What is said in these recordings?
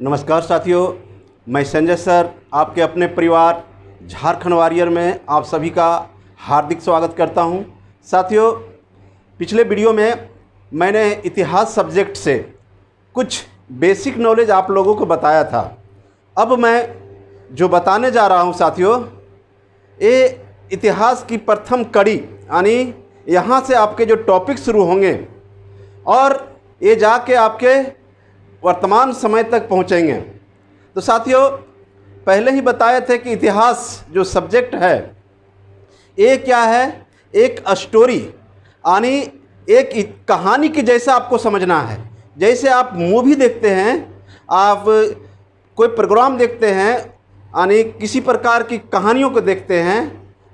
नमस्कार साथियों, मैं संजय सर आपके अपने परिवार झारखंड वॉरियर में आप सभी का हार्दिक स्वागत करता हूं। साथियों, पिछले वीडियो में मैंने इतिहास सब्जेक्ट से कुछ बेसिक नॉलेज आप लोगों को बताया था। अब मैं जो बताने जा रहा हूं साथियों, ये इतिहास की प्रथम कड़ी, यानी यहाँ से आपके जो टॉपिक शुरू होंगे और ये जाके आपके वर्तमान समय तक पहुँचेंगे। तो साथियों, पहले ही बताए थे कि इतिहास जो सब्जेक्ट है ये क्या है, एक स्टोरी यानी एक कहानी की जैसा आपको समझना है। जैसे आप मूवी देखते हैं, आप कोई प्रोग्राम देखते हैं, यानी किसी प्रकार की कहानियों को देखते हैं,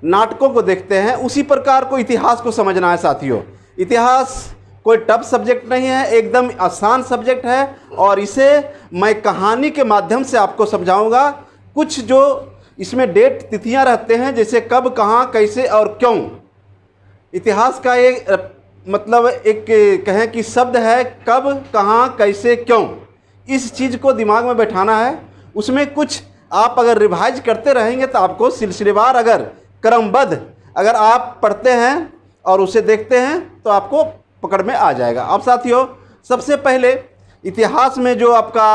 नाटकों को देखते हैं, उसी प्रकार को इतिहास को समझना है साथियों। इतिहास कोई टफ सब्जेक्ट नहीं है, एकदम आसान सब्जेक्ट है और इसे मैं कहानी के माध्यम से आपको समझाऊंगा। कुछ जो इसमें डेट तिथियां रहते हैं, जैसे कब, कहाँ, कैसे और क्यों। इतिहास का एक मतलब एक कहें कि शब्द है कब, कहाँ, कैसे, क्यों। इस चीज़ को दिमाग में बैठाना है। उसमें कुछ आप अगर रिवाइज करते रहेंगे तो आपको सिलसिलेवार, अगर क्रमबद्ध अगर आप पढ़ते हैं और उसे देखते हैं तो आपको पकड़ में आ जाएगा। अब साथियों, सबसे पहले इतिहास में जो आपका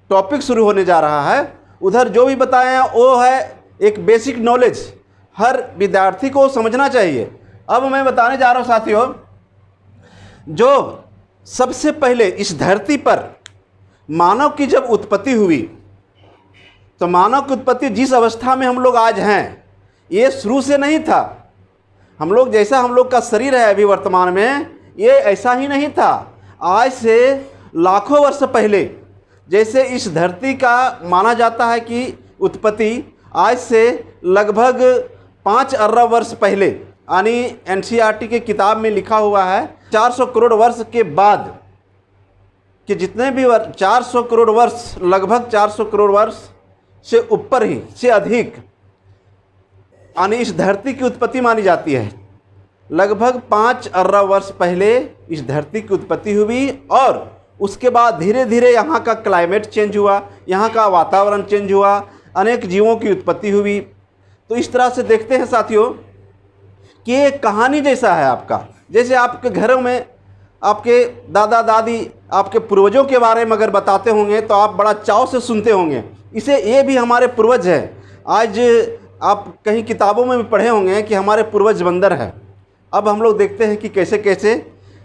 टॉपिक शुरू होने जा रहा है, उधर जो भी बताए हैं वो है एक बेसिक नॉलेज, हर विद्यार्थी को समझना चाहिए। अब मैं बताने जा रहा हूँ साथियों, जो सबसे पहले इस धरती पर मानव की जब उत्पत्ति हुई, तो मानव की उत्पत्ति जिस अवस्था में हम लोग आज हैं, ये शुरू से नहीं था। हम लोग जैसा हम लोग का शरीर है अभी वर्तमान में, ये ऐसा ही नहीं था। आज से लाखों वर्ष पहले, जैसे इस धरती का माना जाता है कि उत्पत्ति आज से लगभग 5 अरब वर्ष पहले, यानी एनसीईआरटी की किताब में लिखा हुआ है 400 करोड़ वर्ष के बाद कि जितने भी 400 करोड़ वर्ष, लगभग 400 करोड़ वर्ष से ऊपर ही से अधिक, यानी इस धरती की उत्पत्ति मानी जाती है। लगभग 5 अरब वर्ष पहले इस धरती की उत्पत्ति हुई और उसके बाद धीरे धीरे यहाँ का क्लाइमेट चेंज हुआ, यहाँ का वातावरण चेंज हुआ, अनेक जीवों की उत्पत्ति हुई। तो इस तरह से देखते हैं साथियों कि ये कहानी जैसा है आपका। जैसे आपके घरों में आपके दादा दादी आपके पूर्वजों के बारे में अगर बताते होंगे तो आप बड़ा चाव से सुनते होंगे, इसे ये भी हमारे पूर्वज हैं। आज आप कहीं किताबों में भी पढ़े होंगे कि हमारे पूर्वज बंदर हैं। अब हम लोग देखते हैं कि कैसे कैसे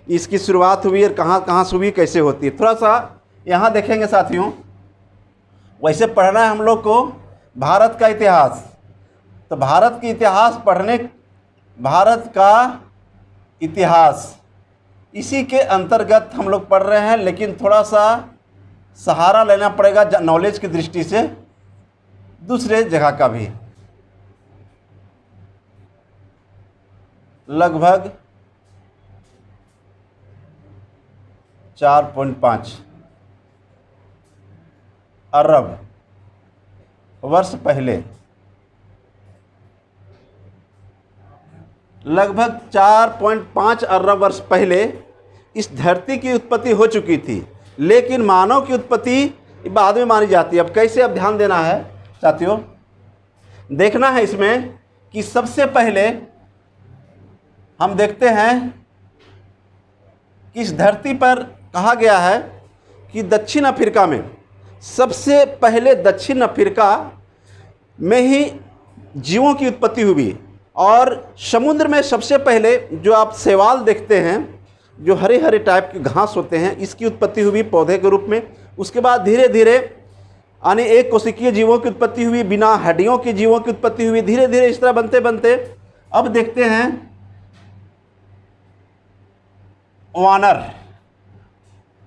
इसकी शुरुआत हुई और कहाँ कहाँ से हुई, कैसे होती है। थोड़ा सा यहाँ देखेंगे साथियों। वैसे पढ़ना है हम लोग को भारत का इतिहास, तो भारत की इतिहास पढ़ने, भारत का इतिहास इसी के अंतर्गत हम लोग पढ़ रहे हैं, लेकिन थोड़ा सा सहारा लेना पड़ेगा नॉलेज की दृष्टि से दूसरे जगह का भी। लगभग 4.5 अरब वर्ष पहले, लगभग 4.5 अरब वर्ष पहले इस धरती की उत्पत्ति हो चुकी थी, लेकिन मानव की उत्पत्ति बाद में मानी जाती है। अब कैसे, अब ध्यान देना है साथियों, देखना है इसमें कि सबसे पहले हम देखते हैं कि इस धरती पर कहा गया है कि दक्षिण अफ्रीका में, सबसे पहले दक्षिण अफ्रीका में ही जीवों की उत्पत्ति हुई। और समुद्र में सबसे पहले जो आप शैवाल देखते हैं, जो हरे हरे टाइप के घास होते हैं, इसकी उत्पत्ति हुई पौधे के रूप में। उसके बाद धीरे धीरे यानी एक कोशिकीय जीवों की उत्पत्ति हुई, बिना हड्डियों के जीवों की उत्पत्ति हुई। धीरे धीरे इस तरह बनते बनते अब देखते हैं वानर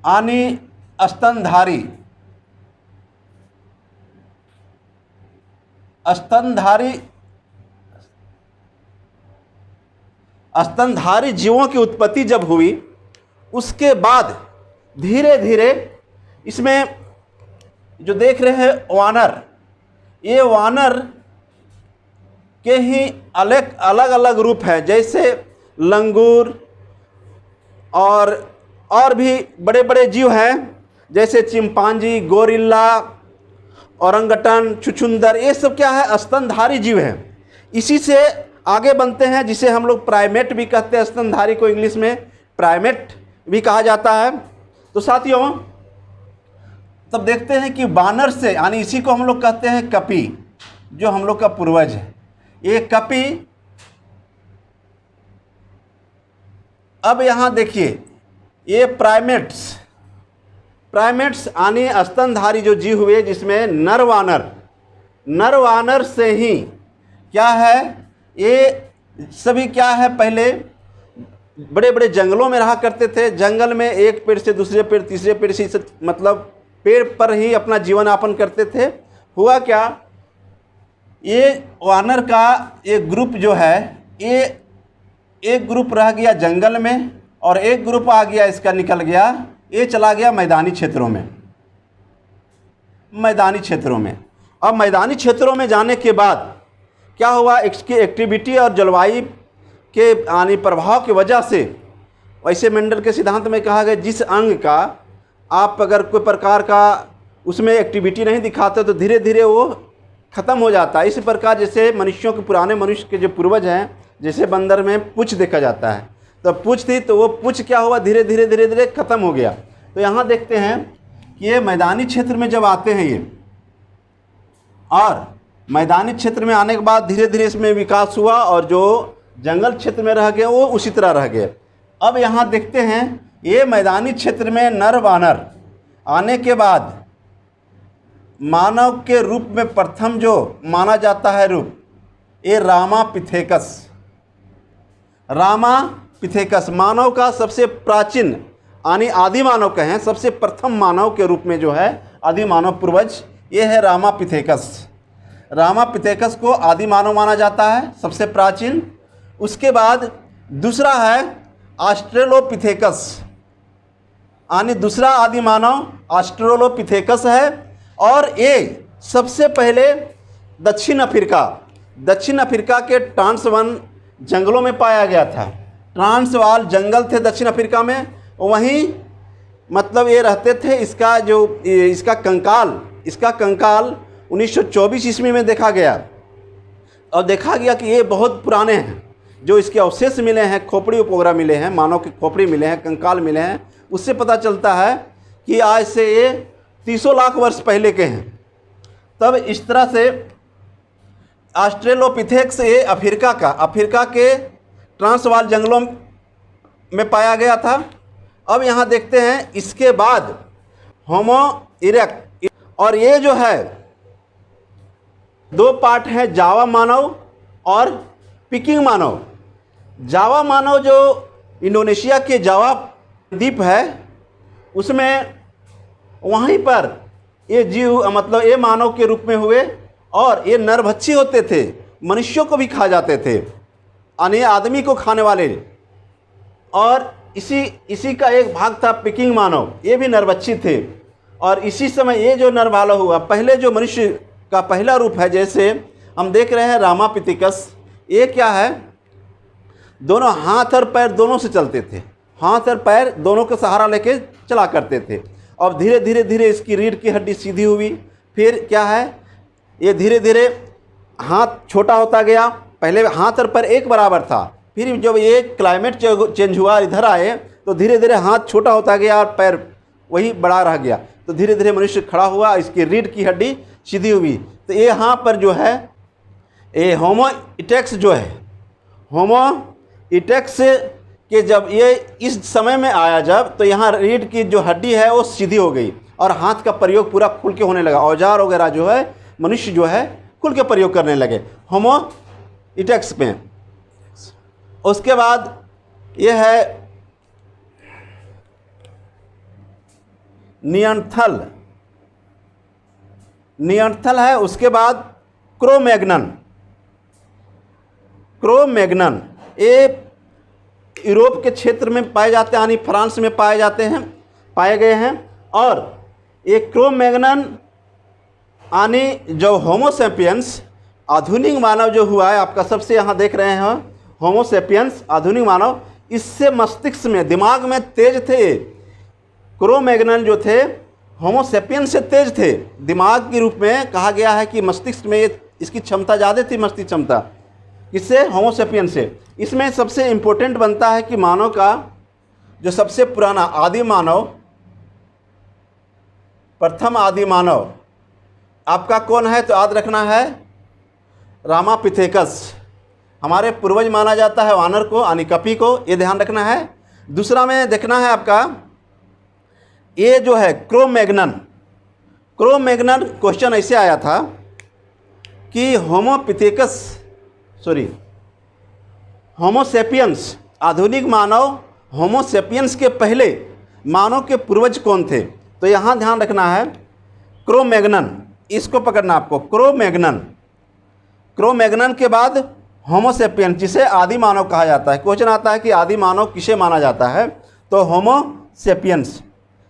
यानी स्तनधारी जीवों की उत्पत्ति जब हुई, उसके बाद धीरे धीरे इसमें जो देख रहे हैं वानर, ये वानर के ही अलग अलग रूप हैं। जैसे लंगूर और भी बड़े बड़े जीव हैं जैसे चिंपांजी, गोरिल्ला, औरंगटन, छुछुंदर, ये सब क्या है, स्तनधारी जीव हैं। इसी से आगे बनते हैं जिसे हम लोग प्राइमेट भी कहते हैं। स्तनधारी को इंग्लिश में प्राइमेट भी कहा जाता है। तो साथियों, तब देखते हैं कि बानर से, यानी इसी को हम लोग कहते हैं कपी, जो हम लोग का पूर्वज है। ये कपी, अब यहाँ देखिए, ये प्राइमेट्स यानी स्तनधारी जो जीव हुए, जिसमें नरवानर से ही क्या है, ये सभी क्या है, पहले बड़े बड़े जंगलों में रहा करते थे। जंगल में एक पेड़ से दूसरे पेड़, तीसरे पेड़ से, मतलब पेड़ पर ही अपना जीवन यापन करते थे। हुआ क्या, ये वानर का एक ग्रुप जो है, ये एक ग्रुप रह गया जंगल में और एक ग्रुप आ गया, इसका निकल गया, ये चला गया मैदानी क्षेत्रों में। अब मैदानी क्षेत्रों में जाने के बाद क्या हुआ, इसकी एक्टिविटी और जलवायु के यानी प्रभाव की वजह से, वैसे मेंडल के सिद्धांत में कहा गया, जिस अंग का आप अगर कोई प्रकार का उसमें एक्टिविटी नहीं दिखाते तो धीरे धीरे वो ख़त्म हो जाता है। इसी प्रकार जैसे मनुष्यों के, पुराने मनुष्य के जो पूर्वज हैं, जैसे बंदर में पूँछ देखा जाता है, तो पूँछ थी, तो वो पूँछ क्या हुआ, धीरे धीरे ख़त्म हो गया। तो यहाँ देखते हैं कि ये मैदानी क्षेत्र में जब आते हैं ये, और मैदानी क्षेत्र में आने के बाद धीरे धीरे इसमें विकास हुआ, और जो जंगल क्षेत्र में रह गए वो उसी तरह रह गए। अब यहाँ देखते हैं, ये मैदानी क्षेत्र में नर वानर आने के बाद मानव के रूप में प्रथम जो माना जाता है रूप, ये रामापिथेकस मानव का सबसे प्राचीन, यानी आदि मानव कहें, सबसे प्रथम मानव के रूप में जो है आदि मानव पूर्वज, ये है रामापिथेकस को आदि मानव माना जाता है, सबसे प्राचीन। उसके बाद दूसरा है ऑस्ट्रेलोपिथेकस, यानी दूसरा आदि मानव ऑस्ट्रेलोपिथेकस है। और ये सबसे पहले दक्षिण अफ्रीका के ट्रांसवाल जंगलों में पाया गया था। ट्रांसवाल जंगल थे दक्षिण अफ्रीका में, वहीं मतलब ये रहते थे। इसका कंकाल 1924 ईस्वी में देखा गया, और देखा गया कि ये बहुत पुराने हैं। जो इसके अवशेष मिले हैं, खोपड़ी वगैरह मिले हैं, मानव की खोपड़ी मिले हैं, कंकाल मिले हैं, उससे पता चलता है कि आज से ये 300 लाख वर्ष पहले के हैं। तब इस तरह से ऑस्ट्रेलोपिथेकस ये अफ्रीका के ट्रांसवाल जंगलों में पाया गया था। अब यहाँ देखते हैं, इसके बाद होमो इरेक्ट, और ये जो है दो पार्ट हैं, जावा मानव और पिकिंग मानव। जावा मानव जो इंडोनेशिया के जावा द्वीप है, उसमें वहीं पर ये जीव, मतलब ये मानव के रूप में हुए, और ये नरभक्षी होते थे, मनुष्यों को भी खा जाते थे, यानी आदमी को खाने वाले। और इसी का एक भाग था पिकिंग मानव, ये भी नरभक्षी थे। और इसी समय ये जो नरभालव हुआ, पहले जो मनुष्य का पहला रूप है, जैसे हम देख रहे हैं रामापिथेकस, ये क्या है, दोनों हाथ और पैर दोनों से चलते थे, हाथ और पैर दोनों का सहारा लेके चला करते थे। और धीरे धीरे इसकी रीढ़ की हड्डी सीधी हुई। फिर क्या है, ये धीरे धीरे हाथ छोटा होता गया। पहले हाथ और पैर एक बराबर था, फिर जब ये क्लाइमेट चेंज हुआ, इधर आए, तो धीरे धीरे हाथ छोटा होता गया और पैर वही बड़ा रह गया। तो धीरे धीरे मनुष्य खड़ा हुआ, इसकी रीढ़ की हड्डी सीधी हुई। तो ये यहाँ पर जो है, ये होमो इरेक्टस जो है, होमो इरेक्टस कि जब ये इस समय में आया जब, तो यहाँ रीढ़ की जो हड्डी है वो सीधी हो गई, और हाथ का प्रयोग पूरा खुल के होने लगा। औजार वगैरह जो है मनुष्य जो है खुल के प्रयोग करने लगे होमो इरेक्टस में। उसके बाद ये है नियंथल है। उसके बाद क्रोमैग्नन, ये यूरोप के क्षेत्र में पाए जाते हैं, यानी फ्रांस में पाए गए हैं। और ये क्रोमैग्नन यानी जो होमोसेपियंस आधुनिक मानव जो हुआ है आपका, सबसे यहाँ देख रहे हैं होमोसेपियंस आधुनिक मानव, इससे मस्तिष्क में, दिमाग में तेज थे। क्रोमैग्नन जो थे होमोसेपियन से तेज थे। दिमाग के रूप में कहा गया है कि मस्तिष्क में इसकी क्षमता ज़्यादा थी, मस्तिष्क क्षमता, किससे? होमोसेपियन से। इसमें सबसे इम्पोर्टेंट बनता है कि मानव का जो सबसे पुराना आदि मानव, प्रथम आदि मानव आपका कौन है? तो याद रखना है रामापिथेकस। हमारे पूर्वज माना जाता है वानर को, यानी कपी को, ये ध्यान रखना है। दूसरा में देखना है आपका ये जो है क्रो-मैग्नन। क्रो-मैग्नन क्वेश्चन ऐसे आया था कि होमोसेपियंस, आधुनिक मानव होमोसेपियंस के पहले मानव के पूर्वज कौन थे? तो यहाँ ध्यान रखना है क्रो-मैग्नन, इसको पकड़ना आपको। क्रो-मैग्नन के बाद होमोसेपियन, जिसे आदि मानव कहा जाता है। क्वेश्चन आता है कि आदि मानव किसे माना जाता है? तो होमोसेपियंस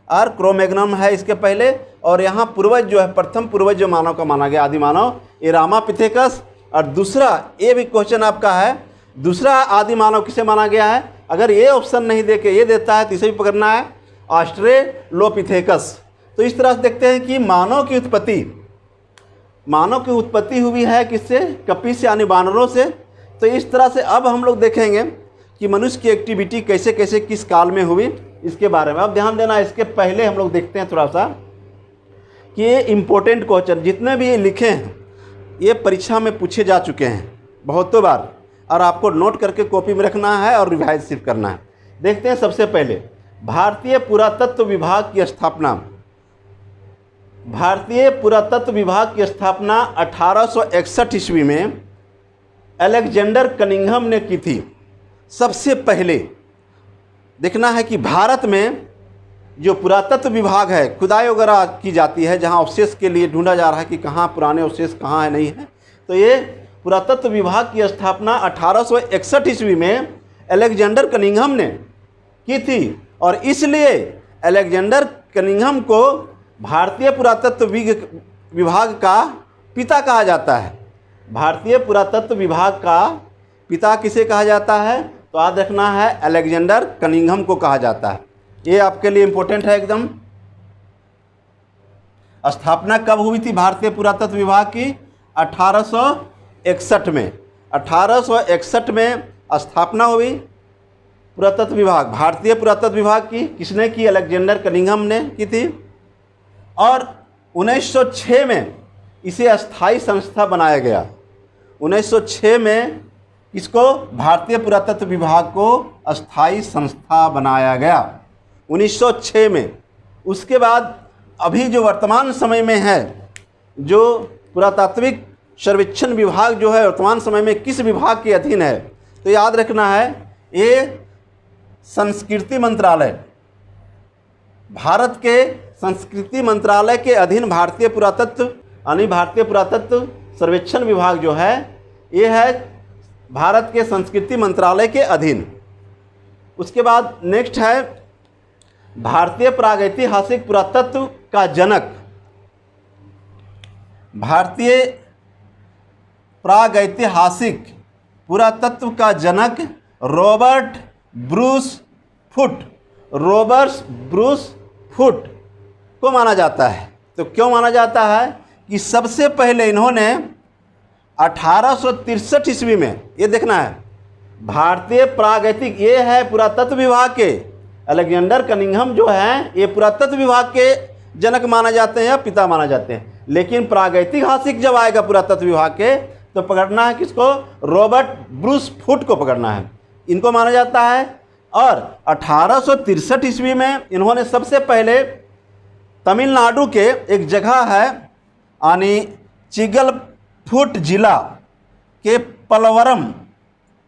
और क्रो-मैग्नन है इसके पहले। और यहाँ पूर्वज जो है, प्रथम पूर्वज जो मानव का माना गया आदि मानव, ये रामापिथेकस। और दूसरा ये भी क्वेश्चन आपका है, दूसरा आदि मानव किसे माना गया है? अगर ये ऑप्शन नहीं दे के ये देता है तो इसे भी पकड़ना है, ऑस्ट्रेलोपिथेकस। तो इस तरह से देखते हैं कि मानव की उत्पत्ति हुई है किससे? कपी से, यानी बानरों से। तो इस तरह से अब हम लोग देखेंगे कि मनुष्य की एक्टिविटी कैसे कैसे किस काल में हुई, इसके बारे में अब ध्यान देना। इसके पहले हम लोग देखते हैं थोड़ा सा कि ये इम्पोर्टेंट क्वेश्चन जितने भी ये लिखे हैं ये परीक्षा में पूछे जा चुके हैं बहुतों बार, और आपको नोट करके कॉपी में रखना है और रिवाइज सिर्फ करना है। देखते हैं सबसे पहले भारतीय पुरातत्व विभाग की स्थापना। भारतीय पुरातत्व विभाग की स्थापना 1861 ईस्वी में अलेक्जेंडर कनिंघम ने की थी। सबसे पहले देखना है कि भारत में जो पुरातत्व विभाग है, खुदाई वगैरह की जाती है, जहां अवशेष के लिए ढूंढा जा रहा है कि कहाँ पुराने अवशेष कहाँ है नहीं है, तो ये पुरातत्व विभाग की स्थापना 1861 ईस्वी में अलेक्जेंडर कनिंघम ने की थी। और इसलिए अलेक्जेंडर कनिंघम को भारतीय पुरातत्व विभाग का पिता कहा जाता है। भारतीय पुरातत्व विभाग का पिता किसे कहा जाता है? तो याद रखना है अलेक्जेंडर कनिंघम को कहा जाता है। ये आपके लिए इम्पोर्टेंट है एकदम। स्थापना कब हुई थी भारतीय पुरातत्व विभाग की? 1861 में। 1861 में स्थापना हुई पुरातत्व विभाग, भारतीय पुरातत्व विभाग की। किसने की? अलेक्जेंडर कनिंघम ने की थी। और 1906 में इसे अस्थाई संस्था बनाया गया। 1906 में इसको भारतीय पुरातत्व विभाग को अस्थाई संस्था बनाया गया 1906 में। उसके बाद अभी जो वर्तमान समय में है, जो पुरातात्विक सर्वेक्षण विभाग जो है वर्तमान समय में किस विभाग के अधीन है? तो याद रखना है ये संस्कृति मंत्रालय, भारत के संस्कृति मंत्रालय के अधीन भारतीय पुरातत्व, यानी भारतीय पुरातत्व सर्वेक्षण विभाग जो है ये है भारत के संस्कृति मंत्रालय के अधीन। उसके बाद नेक्स्ट है भारतीय प्रागैतिहासिक पुरातत्व का जनक। भारतीय प्रागैतिहासिक पुरातत्व का जनक रॉबर्ट ब्रूस फुट को माना जाता है। तो क्यों माना जाता है? कि सबसे पहले इन्होंने 1863 ईस्वी में, ये देखना है, भारतीय प्रागैतिक, ये है पुरातत्व विभाग के अलेक्जेंडर कनिंघम जो हैं ये पुरातत्व विभाग के जनक माना जाते हैं या पिता माना जाते हैं। लेकिन प्रागैतिहासिक जब आएगा पुरातत्व विभाग के तो पकड़ना है किसको? रॉबर्ट ब्रूस फुट को पकड़ना है, इनको माना जाता है। और 1863 ईस्वी में इन्होंने सबसे पहले तमिलनाडु के एक जगह है यानी चिगलफुट जिला के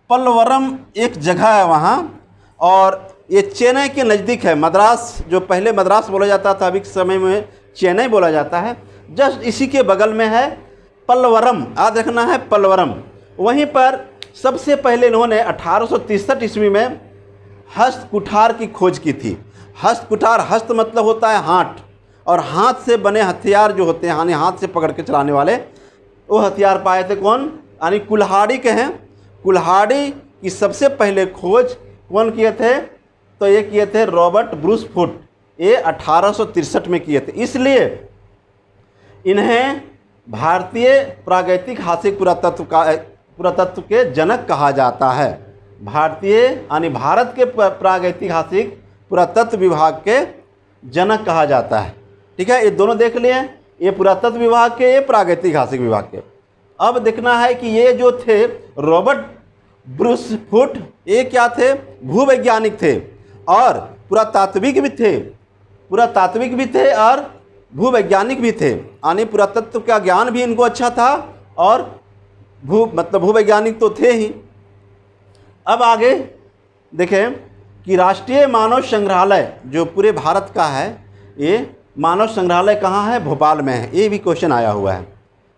पलवरम एक जगह है वहाँ, और ये चेन्नई के नज़दीक है। मद्रास, जो पहले मद्रास बोला जाता था अभी के समय में चेन्नई बोला जाता है, जस्ट इसी के बगल में है पलवरम, याद रखना है पलवरम। वहीं पर सबसे पहले इन्होंने 1863 ईस्वी में हस्त कुठार की खोज की थी। हस्त कुठार, हस्त मतलब होता है हाथ, और हाथ से बने हथियार जो होते हैं, यानी हाथ से पकड़ के चलाने वाले, वो हथियार पाए थे कौन? यानी कुल्हाड़ी के हैं। कुल्हाड़ी की सबसे पहले खोज कौन किए थे? तो ये किए थे रॉबर्ट ब्रूस फुट। ये 1863 में किए थे। इसलिए इन्हें भारतीय प्रागैतिक हासिक पुरातत्व के जनक कहा जाता है। भारतीय यानी भारत के प्रागैतिक हासिक पुरातत्व विभाग के जनक कहा जाता है। ठीक है, ये दोनों देख लिए, ये पुरातत्व विभाग के, ये प्रागैतिक हासिक विभाग के। अब देखना है कि ये जो थे रॉबर्ट ब्रूस फुट, ये क्या थे? भूवैज्ञानिक थे और पुरातात्विक भी थे और भूवैज्ञानिक भी थे, यानी पुरातत्व का ज्ञान भी इनको अच्छा था और भूवैज्ञानिक तो थे ही। अब आगे देखें कि राष्ट्रीय मानव संग्रहालय जो पूरे भारत का है, ये मानव संग्रहालय कहाँ है? भोपाल में है। ये भी क्वेश्चन आया हुआ है।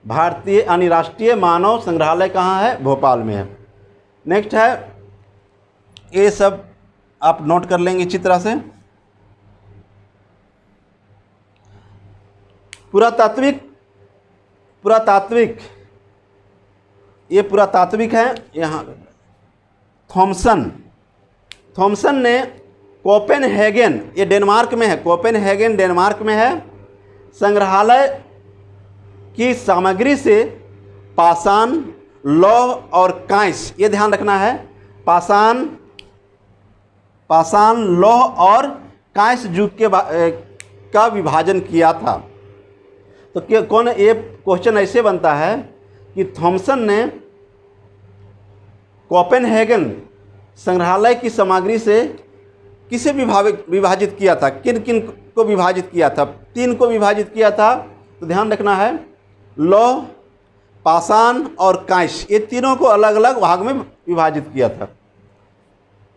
भारतीय यानी राष्ट्रीय मानव संग्रहालय कहाँ है? भोपाल में है। नेक्स्ट है, ये सब आप नोट कर लेंगे अच्छी तरह से। पुरातात्विक ये पुरातात्विक है। यहाँ थॉमसन ने कोपेनहेगन, ये डेनमार्क में है, कोपेनहेगन डेनमार्क में है, संग्रहालय की सामग्री से पाषाण, लौह और कांस्य, ये ध्यान रखना है, पाषाण, लौह और कांस्य युग का विभाजन किया था। तो कौन, ये क्वेश्चन ऐसे बनता है कि थॉमसन ने कोपेनहेगन संग्रहालय की सामग्री से किसे विभाजित किया था? किन किन को विभाजित किया था? 3 को विभाजित किया था। तो ध्यान रखना है, लौह, पाषाण और कांस्य, ये तीनों को अलग अलग भाग में विभाजित किया था।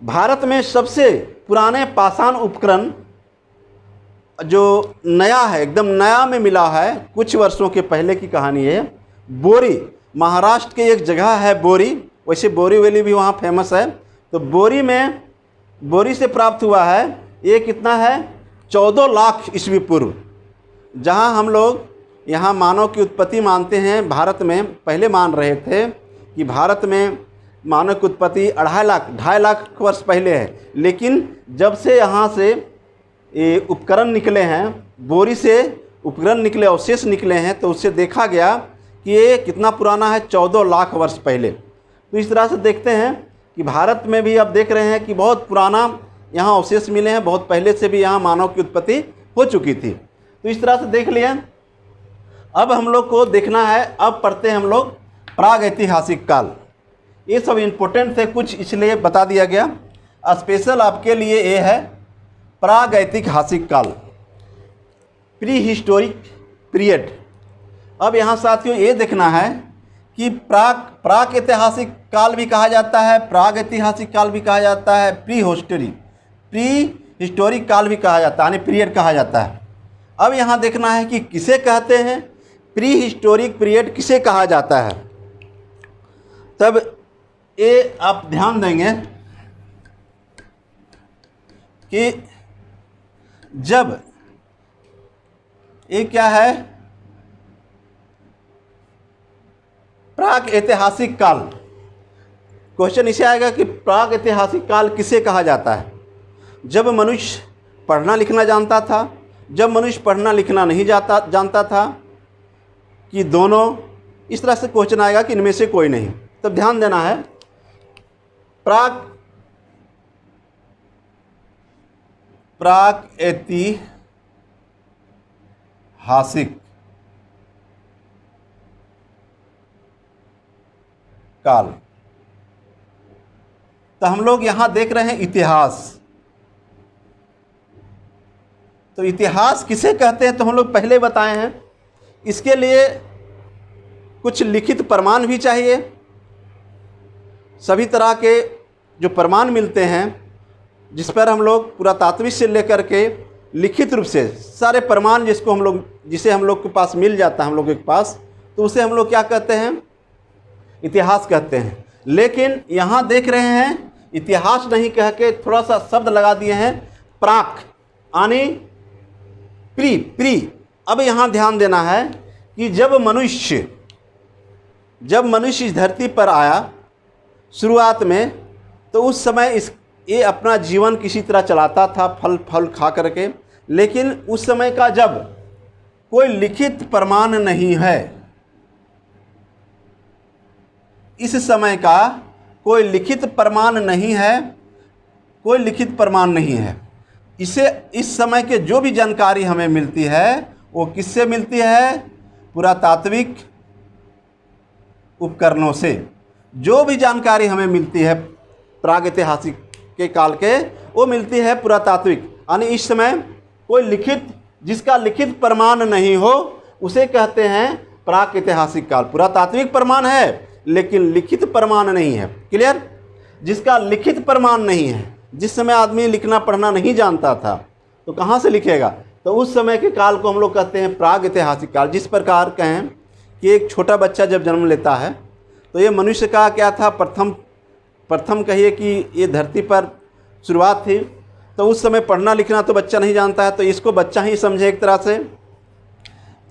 भारत में सबसे पुराने पाषाण उपकरण जो नया है, एकदम नया में मिला है, कुछ वर्षों के पहले की कहानी है। बोरी, महाराष्ट्र के एक जगह है बोरी, वैसे बोरीवली भी वहाँ फेमस है। तो बोरी से प्राप्त हुआ है। ये कितना है? 14 लाख ईस्वी पूर्व। जहाँ हम लोग यहाँ मानव की उत्पत्ति मानते हैं, भारत में पहले मान रहे थे कि भारत में मानव की उत्पत्ति 2.5 लाख वर्ष पहले है। लेकिन जब से यहाँ से ये उपकरण निकले हैं, बोरी से उपकरण निकले, अवशेष निकले हैं, तो उससे देखा गया कि ये कितना पुराना है, 14 लाख वर्ष पहले। तो इस तरह से देखते हैं कि भारत में भी अब देख रहे हैं कि बहुत पुराना यहाँ अवशेष मिले हैं, बहुत पहले से भी यहाँ मानव की उत्पत्ति हो चुकी थी। तो इस तरह से देख लिया। अब हम लोग को देखना है, अब पढ़ते हैं हम लोग प्रागैतिहासिक काल। ये सब इम्पोर्टेंट थे कुछ, इसलिए बता दिया गया। स्पेशल आपके लिए ये है प्रागैतिहासिक काल, प्री हिस्टोरिक पीरियड। अब यहाँ साथियों ये देखना है कि प्राक ऐतिहासिक काल भी कहा जाता है, प्राग ऐतिहासिक काल भी कहा जाता है, प्री हिस्टोरिक काल भी कहा जाता है, यानी पीरियड कहा जाता है। अब यहाँ देखना है कि किसे कहते हैं, प्री हिस्टोरिक पीरियड किसे कहा जाता है। तब ये आप ध्यान देंगे कि जब ये क्या है, प्राक ऐतिहासिक काल, क्वेश्चन इसे आएगा कि प्राक ऐतिहासिक काल किसे कहा जाता है। जब मनुष्य पढ़ना लिखना जानता था, जब मनुष्य पढ़ना लिखना नहीं जानता था, कि दोनों, इस तरह से क्वेश्चन आएगा कि इनमें से कोई नहीं। तब ध्यान देना है, प्राक ऐतिहासिक काल। तो हम लोग यहाँ देख रहे हैं इतिहास। तो इतिहास किसे कहते हैं तो हम लोग पहले बताए हैं। इसके लिए कुछ लिखित प्रमाण भी चाहिए। सभी तरह के जो प्रमाण मिलते हैं, जिस पर हम लोग पुरातात्विक से लेकर के लिखित रूप से सारे प्रमाण जिसे हम लोग के पास मिल जाता है, हम लोग के पास, तो उसे हम लोग क्या कहते हैं, इतिहास कहते हैं। लेकिन यहाँ देख रहे हैं इतिहास नहीं कह के थोड़ा सा शब्द लगा दिए हैं, प्राक यानी प्री। अब यहाँ ध्यान देना है कि जब मनुष्य इस धरती पर आया शुरुआत में, तो उस समय ये अपना जीवन किसी तरह चलाता था, फल खा करके। लेकिन उस समय का जब कोई लिखित प्रमाण नहीं है, इस समय का कोई लिखित प्रमाण नहीं है, कोई लिखित प्रमाण नहीं है। इस समय के जो भी जानकारी हमें मिलती है वो किससे मिलती है? पुरातात्विक उपकरणों से। जो भी जानकारी हमें मिलती है प्रागैतिहासिक के काल के, वो मिलती है पुरातात्विक, यानी इस समय कोई लिखित, जिसका लिखित प्रमाण नहीं हो उसे कहते हैं प्रागैतिहासिक काल। पुरातात्विक प्रमाण है लेकिन लिखित प्रमाण नहीं है। क्लियर? जिसका लिखित प्रमाण नहीं है, जिस समय आदमी लिखना पढ़ना नहीं जानता था तो कहाँ से लिखेगा? तो उस समय के काल को हम लोग कहते हैं प्रागैतिहासिक काल। जिस प्रकार कहें कि एक छोटा बच्चा जब जन्म लेता है तो ये मनुष्य का क्या था, प्रथम कहिए कि ये धरती पर शुरुआत थी, तो उस समय पढ़ना लिखना तो बच्चा नहीं जानता है, तो इसको बच्चा ही समझे एक तरह से।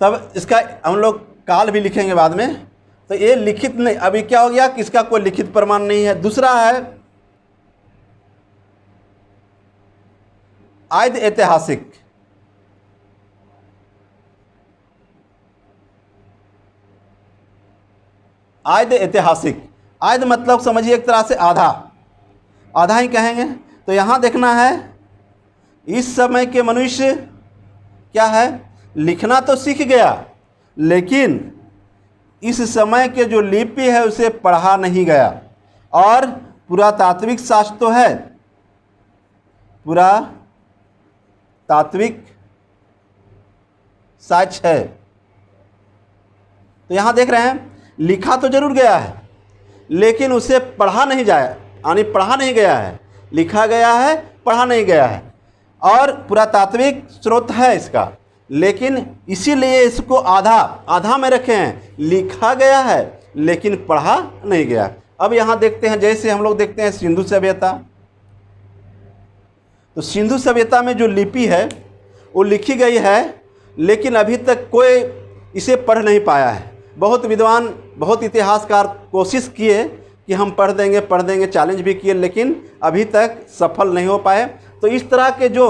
तब इसका हम लोग काल भी लिखेंगे बाद में। तो ये लिखित नहीं, अभी क्या हो गया कि इसका कोई लिखित प्रमाण नहीं है। दूसरा है आद्य ऐतिहासिक। आद्य ऐतिहासिक, आद्य मतलब समझिए एक तरह से आधा, आधा ही कहेंगे। तो यहाँ देखना है इस समय के मनुष्य क्या है, लिखना तो सीख गया लेकिन इस समय के जो लिपि है उसे पढ़ा नहीं गया। और पुरातात्विक साक्ष्य तो है, पुरातात्विक साक्ष्य है। तो यहाँ देख रहे हैं लिखा तो जरूर गया है लेकिन उसे पढ़ा नहीं जाया, यानी पढ़ा नहीं गया है। लिखा गया है, पढ़ा नहीं गया है। और पुरातात्विक स्रोत है इसका, लेकिन इसीलिए इसको आधा में रखे हैं। लिखा गया है लेकिन पढ़ा नहीं गया। अब यहाँ देखते हैं, जैसे हम लोग देखते हैं सिंधु सभ्यता, तो सिंधु सभ्यता में जो लिपि है वो लिखी गई है लेकिन अभी तक कोई इसे पढ़ नहीं पाया है। बहुत विद्वान, बहुत इतिहासकार कोशिश किए कि हम पढ़ देंगे, चैलेंज भी किए, लेकिन अभी तक सफल नहीं हो पाए। तो इस तरह के जो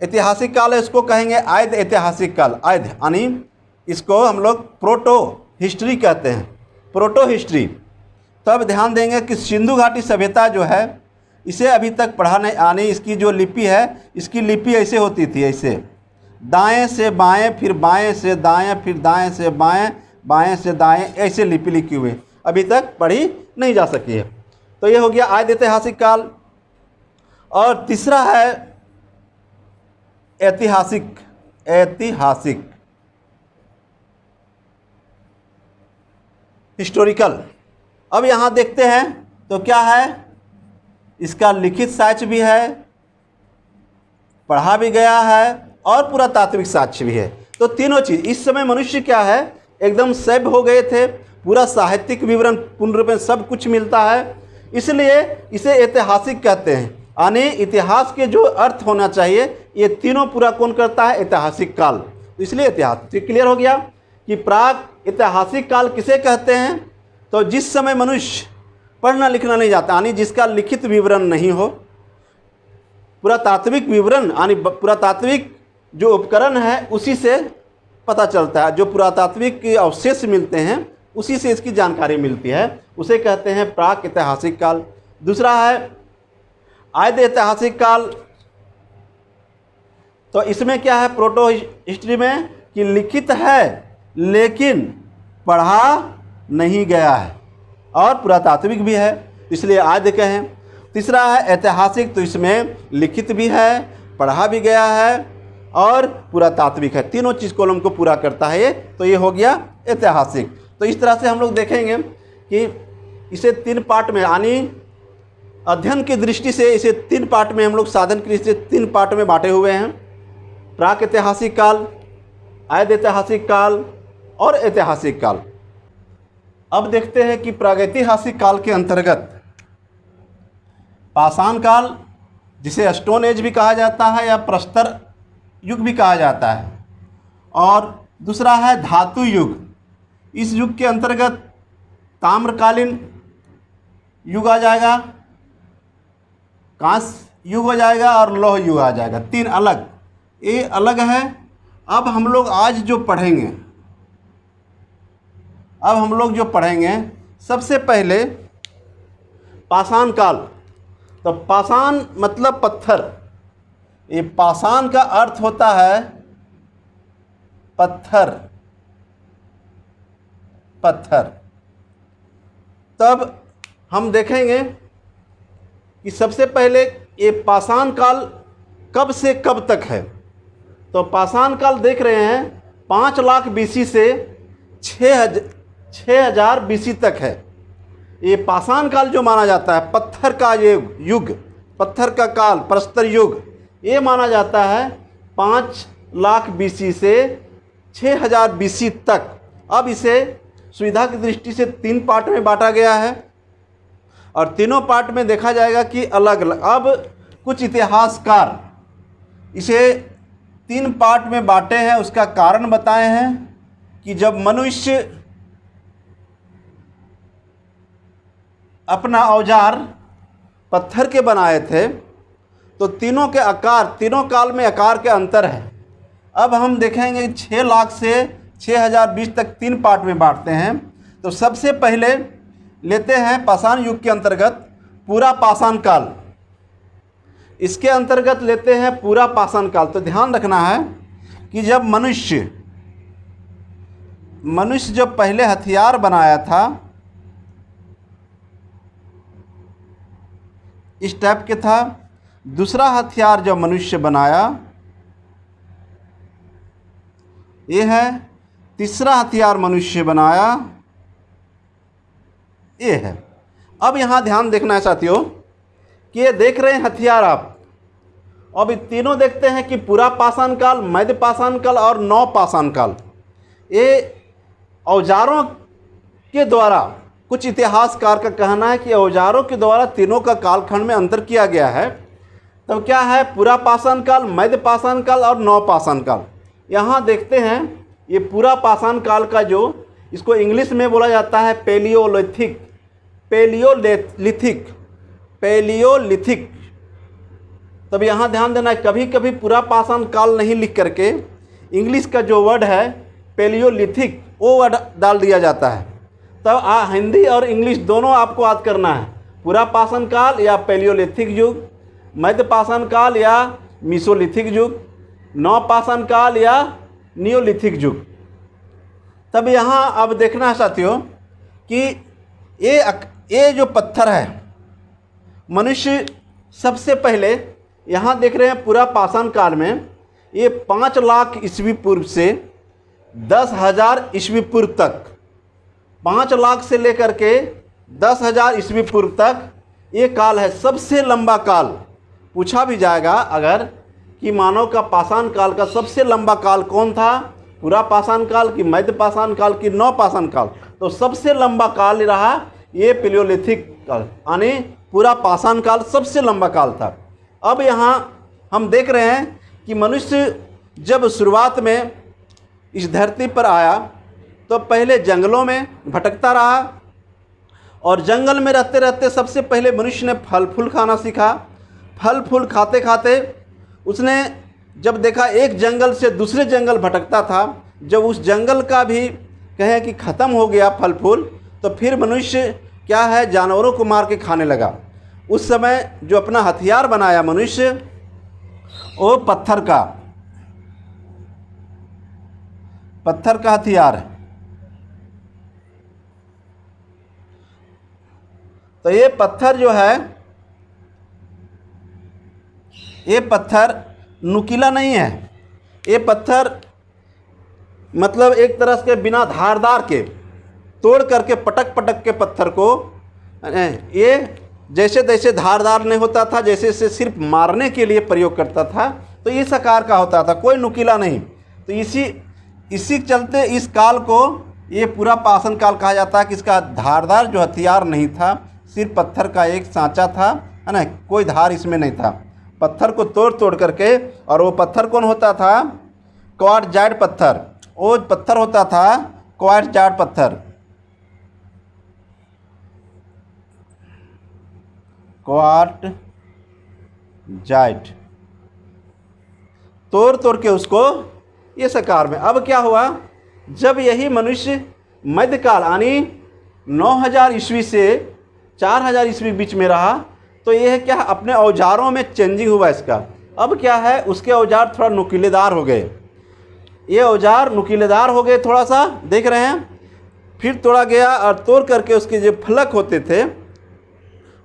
ऐतिहासिक काल है इसको कहेंगे आद्य ऐतिहासिक काल। आद्य यानी इसको हम लोग प्रोटो हिस्ट्री कहते हैं, प्रोटो हिस्ट्री। तब ध्यान देंगे कि सिंधु घाटी सभ्यता जो है इसे अभी तक पढ़ा नहीं, यानी इसकी जो लिपि है, इसकी लिपि ऐसे होती थी, ऐसे दाएं से बाएं, फिर बाएं से दाएं, फिर दाएं से बाएं, बाएं से दाएं, ऐसे लिपि लिखी हुई अभी तक पढ़ी नहीं जा सकी है। तो ये हो गया आद्य ऐतिहासिक काल। और तीसरा है ऐतिहासिक हिस्टोरिकल। अब यहाँ देखते हैं तो क्या है, इसका लिखित साक्ष्य भी है, पढ़ा भी गया है और पुरातात्विक साक्ष्य भी है। तो तीनों चीज़। इस समय मनुष्य क्या है, एकदम सभ्य हो गए थे, पूरा साहित्यिक विवरण पूर्ण रूप में सब कुछ मिलता है, इसलिए इसे ऐतिहासिक कहते हैं। यानी इतिहास के जो अर्थ होना चाहिए ये तीनों पूरा कौन करता है, ऐतिहासिक काल। तो इसलिए ऐतिहासिक। क्लियर हो गया कि प्राग ऐतिहासिक काल किसे कहते हैं? तो जिस समय मनुष्य पढ़ना लिखना नहीं जाता, यानी जिसका लिखित विवरण नहीं हो, पुरातात्विक विवरण यानी पुरातात्विक जो उपकरण है उसी से पता चलता है, जो पुरातात्विक के अवशेष मिलते हैं उसी से इसकी जानकारी मिलती है, उसे कहते हैं प्राक ऐतिहासिक काल। दूसरा है आद्य ऐतिहासिक काल। तो इसमें क्या है, प्रोटो हिस्ट्री में कि लिखित है लेकिन पढ़ा नहीं गया है, और पुरातात्विक भी है इसलिए आद्य कहें। तीसरा है ऐतिहासिक, तो इसमें लिखित भी है, पढ़ा भी गया है और पुरातात्विक है। तीनों चीज़ कॉलम को पूरा करता है ये, तो ये हो गया ऐतिहासिक। तो इस तरह से हम लोग देखेंगे कि इसे तीन पार्ट में, यानी अध्ययन की दृष्टि से इसे तीन पार्ट में हम लोग साधन की दृष्टि से तीन पार्ट में बांटे हुए हैं, प्राक ऐतिहासिक काल, आद्य ऐतिहासिक काल और ऐतिहासिक काल। अब देखते हैं कि प्रागैतिहासिक काल के अंतर्गत पाषाण काल, जिसे स्टोन एज भी कहा जाता है या प्रस्तर युग भी कहा जाता है, और दूसरा है धातु युग। इस युग के अंतर्गत ताम्रकालीन युग आ जाएगा, कांस्य युग हो जाएगा और लौह युग आ जाएगा। तीन अलग ये अलग है। अब हम लोग आज जो पढ़ेंगे, सबसे पहले पाषाण काल। तो पाषाण मतलब पत्थर। ये पाषाण का अर्थ होता है पत्थर, पत्थर। तब हम देखेंगे कि सबसे पहले ये पाषाण काल कब से कब तक है। तो पाषाण काल देख रहे हैं 5 लाख BC से 6,000 BC तक है। ये पाषाण काल जो माना जाता है, पत्थर का ये युग, पत्थर का काल, प्रस्तर युग, ये माना जाता है 5 लाख BC से 6,000 BC तक। अब इसे सुविधा की दृष्टि से 3 पार्ट में बांटा गया है और तीनों पार्ट में देखा जाएगा कि अलग अलग। अब कुछ इतिहासकार इसे 3 पार्ट में बांटे हैं, उसका कारण बताए हैं कि जब मनुष्य अपना औजार पत्थर के बनाए थे तो तीनों के आकार, तीनों काल में आकार के अंतर है। अब हम देखेंगे 6 लाख से 6,000 BC तक 3 पार्ट में बांटते हैं। तो सबसे पहले लेते हैं पाषाण युग के अंतर्गत पूरा पाषाण काल, इसके अंतर्गत लेते हैं पूरा पाषाण काल। तो ध्यान रखना है कि जब मनुष्य जब पहले हथियार बनाया था, इस टाइप के था। दूसरा हथियार जब मनुष्य बनाया, ये है। तीसरा हथियार मनुष्य बनाया, ये है। अब यहाँ ध्यान देखना है साथियों कि ये देख रहे हैं हथियार आप। अब ये तीनों देखते हैं कि पूरा पाषाण काल, मध्य पाषाण काल और नव पाषाण काल। ये औजारों के द्वारा, कुछ इतिहासकार का कहना है कि औजारों के द्वारा तीनों का कालखंड में अंतर किया गया है। तब तो क्या है, पूरा पाषाण काल, मध्य पाषाण काल और नव पाषाण काल। यहाँ देखते हैं ये पूरा पाषाण काल का जो, इसको इंग्लिश में बोला जाता है पैलियोलिथिक, पैलियोलिथिक। तब यहाँ ध्यान देना है, कभी कभी पूरा पाषाण काल नहीं लिख करके इंग्लिश का जो वर्ड है पैलियोलिथिक, वो वर्ड डाल दिया जाता है। तब हिंदी और इंग्लिश दोनों आपको याद करना है, पूरा पाषाण काल या पैलियोलिथिक युग, मध्य पाषाण काल या मीसोलिथिक युग, नव पाषाण काल या नियोलिथिक युग। तब यहाँ अब देखना है साथियों कि ये जो पत्थर है, मनुष्य सबसे पहले यहाँ देख रहे हैं पूरा पाषाण काल में ये 5 लाख ईस्वी पूर्व से 10,000 ईस्वी पूर्व तक, 5 लाख से लेकर के 10,000 ईस्वी पूर्व तक ये काल है। सबसे लंबा काल पूछा भी जाएगा अगर कि मानव का पाषाण काल का सबसे लंबा काल कौन था, पूरा पाषाण काल की मध्य पाषाण काल की नव पाषाण काल, तो सबसे लंबा काल रहा ये पैलियोलिथिक काल, यानी पूरा पाषाण काल सबसे लंबा काल था। अब यहाँ हम देख रहे हैं कि मनुष्य जब शुरुआत में इस धरती पर आया तो पहले जंगलों में भटकता रहा और जंगल में रहते रहते सबसे पहले मनुष्य ने फल फूल खाना सीखा। फल फूल खाते खाते उसने जब देखा एक जंगल से दूसरे जंगल भटकता था, जब उस जंगल का भी कहें कि ख़त्म हो गया फल फूल, तो फिर मनुष्य क्या है, जानवरों को मार के खाने लगा। उस समय जो अपना हथियार बनाया मनुष्य, वो पत्थर का हथियार है। तो ये पत्थर जो है, ये पत्थर नुकीला नहीं है। ये पत्थर मतलब एक तरह से बिना धारदार के तोड़ करके पटक पटक के पत्थर को, ये जैसे तैसे धारदार नहीं होता था, जैसे इसे सिर्फ मारने के लिए प्रयोग करता था, तो इस आकार का होता था, कोई नुकीला नहीं। तो इसी चलते इस काल को ये पूरा पाषाण काल कहा जाता है कि इसका धारदार जो हथियार नहीं था, सिर्फ पत्थर का एक सांचा था, है ना, कोई धार इसमें नहीं था। पत्थर को तोड़ तोड़ करके, और वो पत्थर कौन होता था, क्वार्ट्जाइट पत्थर, वो पत्थर होता था क्वार्ट्जाइट पत्थर, क्वार्ट्जाइट। तोड़ तोड़ के उसको ये साकार में। अब क्या हुआ, जब यही मनुष्य मध्यकाल यानी 9000 ईस्वी से 4000 ईस्वी बीच में रहा, तो ये है क्या, अपने औजारों में चेंजिंग हुआ इसका। अब क्या है, उसके औजार थोड़ा नुकीलेदार हो गए, ये औजार नुकीलेदार हो गए थोड़ा सा, देख रहे हैं। फिर तोड़ा गया और तोड़ करके उसके जो फलक होते थे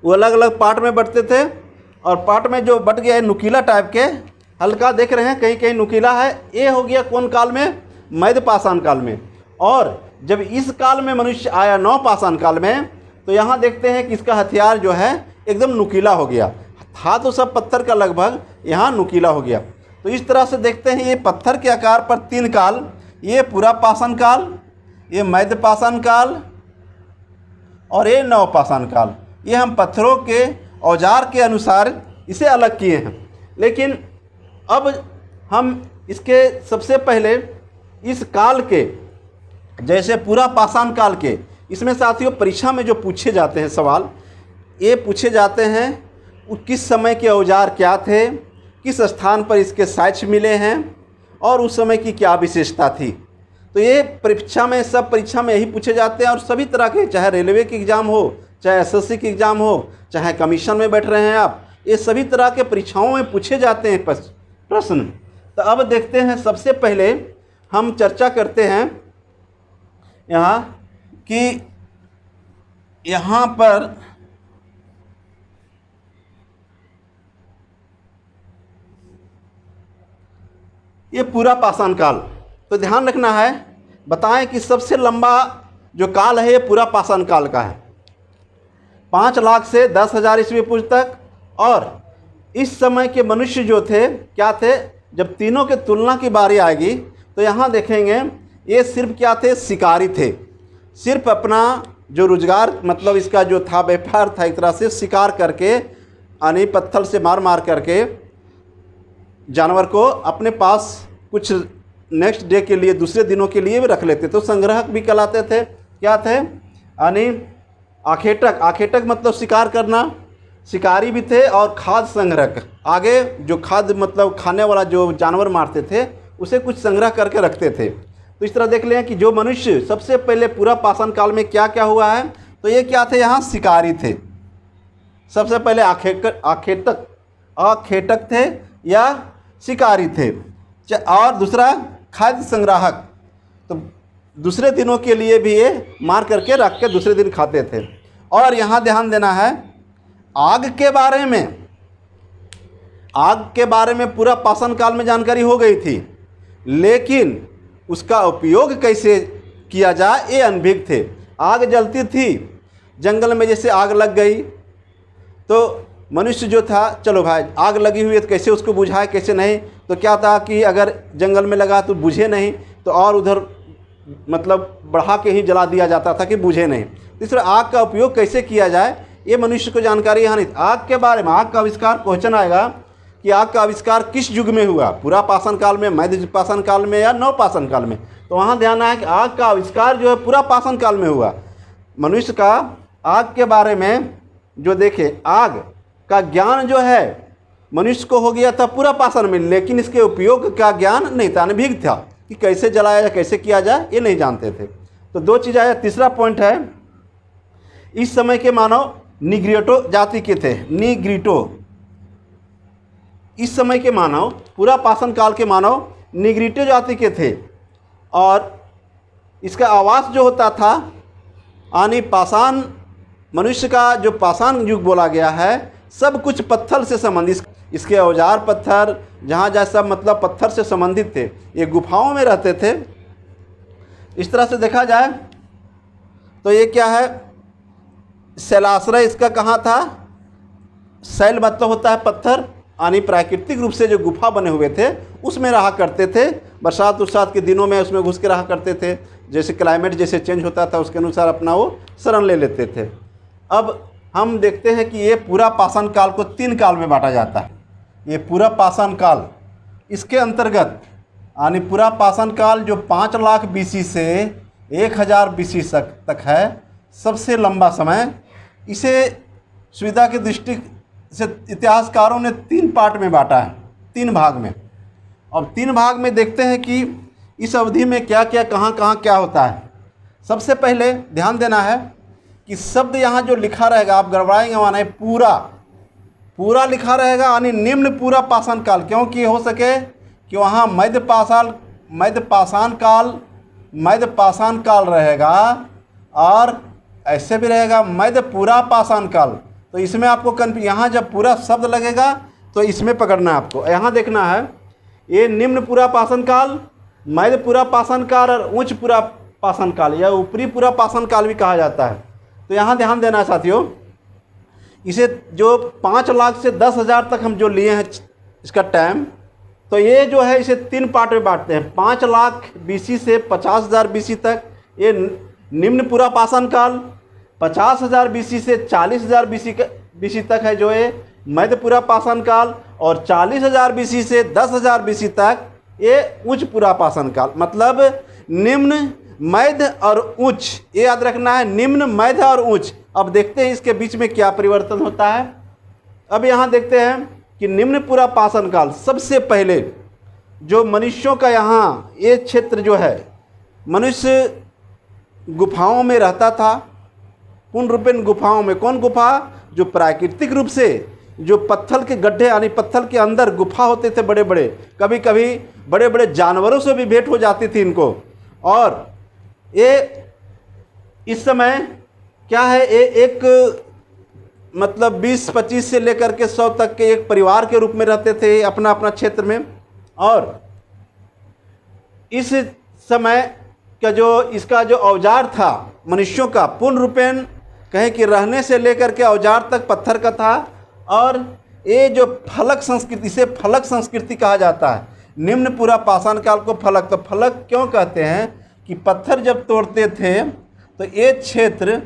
वो अलग अलग पार्ट में बंटते थे, और पार्ट में जो बट गया है नुकीला टाइप के, हल्का देख रहे हैं, कहीं कहीं नुकीला है। ये हो गया कौन काल में, मध्य पाषाण काल में। और जब इस काल में मनुष्य आया नव पाषाण काल में, तो यहाँ देखते हैं कि इसका हथियार जो है एकदम नुकीला हो गया, था तो सब पत्थर का लगभग, यहाँ नुकीला हो गया। तो इस तरह से देखते हैं ये पत्थर के आकार पर 3 काल, ये पूरा पाषाण काल, ये मध्य पाषाण काल और ये नव पाषाण काल। ये हम पत्थरों के औजार के अनुसार इसे अलग किए हैं। लेकिन अब हम इसके सबसे पहले इस काल के, जैसे पूरा पाषाण काल के, इसमें साथियों परीक्षा में जो पूछे जाते हैं सवाल, ये पूछे जाते हैं किस समय के औजार क्या थे, किस स्थान पर इसके साक्ष्य मिले हैं और उस समय की क्या विशेषता थी। तो ये परीक्षा में, सब परीक्षा में यही पूछे जाते हैं। और सभी तरह के, चाहे रेलवे की एग्ज़ाम हो, चाहे एसएससी की एग्ज़ाम हो, चाहे कमीशन में बैठ रहे हैं आप, ये सभी तरह के परीक्षाओं में पूछे जाते हैं प्रश्न। तो अब देखते हैं, सबसे पहले हम चर्चा करते हैं यहाँ कि यहाँ पर ये पूरा पाषाण काल, तो ध्यान रखना है, बताएं कि सबसे लंबा जो काल है ये पूरा पाषाण काल का है, 5 लाख से 10,000 ईस्वी पूर्व तक। और इस समय के मनुष्य जो थे क्या थे, जब तीनों के तुलना की बारी आएगी तो यहाँ देखेंगे ये सिर्फ क्या थे, शिकारी थे। सिर्फ अपना जो रोजगार, मतलब इसका जो था व्यापार था, एक तरह से शिकार करके यानी पत्थर से मार मार करके जानवर को अपने पास कुछ नेक्स्ट डे के लिए, दूसरे दिनों के लिए भी रख लेते। तो संग्राहक भी कहलाते थे। क्या थे, यानी आखेटक, आखेटक मतलब शिकार करना, शिकारी भी थे। और खाद्य संग्रहक, आगे जो खाद्य मतलब खाने वाला जो जानवर मारते थे उसे कुछ संग्रह करके रखते थे। तो इस तरह देख लें कि जो मनुष्य सबसे पहले पूरा पाषाण काल में क्या क्या हुआ है, तो ये क्या थे, यहाँ शिकारी थे। सबसे पहले आखेटक थे या शिकारी थे। और दूसरा खाद्य संग्राहक, तो दूसरे दिनों के लिए भी ये मार करके रख के दूसरे दिन खाते थे। और यहाँ ध्यान देना है, आग के बारे में, आग के बारे में पूरा पाषाण काल में जानकारी हो गई थी, लेकिन उसका उपयोग कैसे किया जाए ये अनभिज्ञ थे। आग जलती थी जंगल में, जैसे आग लग गई तो मनुष्य जो था, चलो भाई आग लगी हुई है तो कैसे उसको बुझाए, कैसे नहीं। तो क्या था कि अगर जंगल में लगा तो बुझे नहीं, तो और उधर मतलब बढ़ा के ही जला दिया जाता था कि बुझे नहीं। तीसरा, आग का उपयोग कैसे किया जाए ये मनुष्य को जानकारी यहाँ नहीं। आग के बारे में, आग का आविष्कार क्वेश्चन आएगा कि आग का आविष्कार किस युग में हुआ, पूरा पाषाण काल में, मध्य पाषाण काल में या नव पाषाण काल में। तो वहाँ ध्यान है कि आग का आविष्कार जो है पूरा पाषाण काल में हुआ। मनुष्य का आग के बारे में जो देखे, आग का ज्ञान जो है मनुष्य को हो गया था पूरा पाषाण में, लेकिन इसके उपयोग का ज्ञान नहीं था, अनभिज्ञ था कि कैसे जलाया जाए, कैसे किया जाए, ये नहीं जानते थे। तो 2 चीज़ आया। तीसरा पॉइंट है, इस समय के मानव निग्रिटो जाति के थे। निग्रिटो, इस समय के मानव, पूरा पाषाण काल के मानव निग्रिटो जाति के थे। और इसका आवास जो होता था, यानी पाषाण, मनुष्य का जो पाषाण युग बोला गया है, सब कुछ पत्थर से संबंधित, इसके औजार पत्थर, जहाँ जहाँ सब मतलब पत्थर से संबंधित थे। ये गुफाओं में रहते थे। इस तरह से देखा जाए तो ये क्या है, शैलाश्रय इसका कहाँ था, शैल मतलब होता है पत्थर, यानी प्राकृतिक रूप से जो गुफा बने हुए थे उसमें रहा करते थे। बरसात उरसात के दिनों में उसमें घुस के रहा करते थे, जैसे क्लाइमेट जैसे चेंज होता था उसके अनुसार अपना वो शरण ले लेते थे। अब हम देखते हैं कि ये पूरा पाषाण काल को 3 काल में बांटा जाता है। ये पूरा पाषाण काल, इसके अंतर्गत यानी पूरा पाषाण काल जो 5 लाख BC से 1000 BC तक है, सबसे लंबा समय। इसे सुविधा की दृष्टि से इतिहासकारों ने 3 पार्ट में बांटा है, 3 भाग में। अब 3 भाग में देखते हैं कि इस अवधि में क्या क्या कहाँ कहाँ क्या होता है। सबसे पहले ध्यान देना है कि शब्द यहाँ जो लिखा रहेगा, आप गड़बड़ाएंगे माना पूरा पूरा लिखा रहेगा, यानी निम्न पूरा पाषाण काल, क्योंकि हो सके कि वहाँ मध्य पाषाण काल रहेगा और ऐसे भी रहेगा मध्य पूरा पाषाण काल। तो इसमें आपको यहाँ जब पूरा शब्द लगेगा तो इसमें पकड़ना है आपको। यहाँ देखना है ये निम्न पूरा पाषाण काल, मध्य पूरा पाषाण काल और उच्च पूरा पाषाण काल या ऊपरी पूरा पाषाण काल भी कहा जाता है। तो यहाँ ध्यान देना है साथियों, इसे जो 5 लाख से 10,000 तक हम जो लिए हैं इसका टाइम, तो ये जो है इसे 3 पार्ट में बांटते हैं। 5 लाख BC से 50,000 BC तक ये निम्न पूरा पाषाण काल, 50,000 BC से 40,000 BC तक है जो ये मध्य पूरा पाषाण काल, और 40,000 BC से 10,000 BC तक ये उच्च पूरा पाषाण काल। मतलब निम्न, मध्य और उच्च, ये याद रखना है, निम्न, मध्य और उच्च। अब देखते हैं इसके बीच में क्या परिवर्तन होता है। अब यहाँ देखते हैं कि निम्न पूरा पाषाण काल, सबसे पहले जो मनुष्यों का यहाँ ये क्षेत्र जो है, मनुष्य गुफाओं में रहता था, पूर्ण रूपेण गुफाओं में। कौन गुफा? जो प्राकृतिक रूप से जो पत्थर के गड्ढे यानी पत्थर के अंदर गुफा होते थे बड़े बड़े, कभी कभी बड़े बड़े जानवरों से भी भेंट हो जाती थी इनको। और ये इस समय क्या है, ये एक मतलब 20-25 से लेकर के 100 तक के एक परिवार के रूप में रहते थे अपना अपना क्षेत्र में। और इस समय का जो इसका जो औजार था मनुष्यों का, पूर्ण रूपेण कहें कि रहने से लेकर के औजार तक पत्थर का था। और ये जो फलक संस्कृति, इसे फलक संस्कृति कहा जाता है। निम्न पूरा पाषाण काल को फलक, तो फलक क्यों कहते हैं कि पत्थर जब तोड़ते थे तो ये क्षेत्र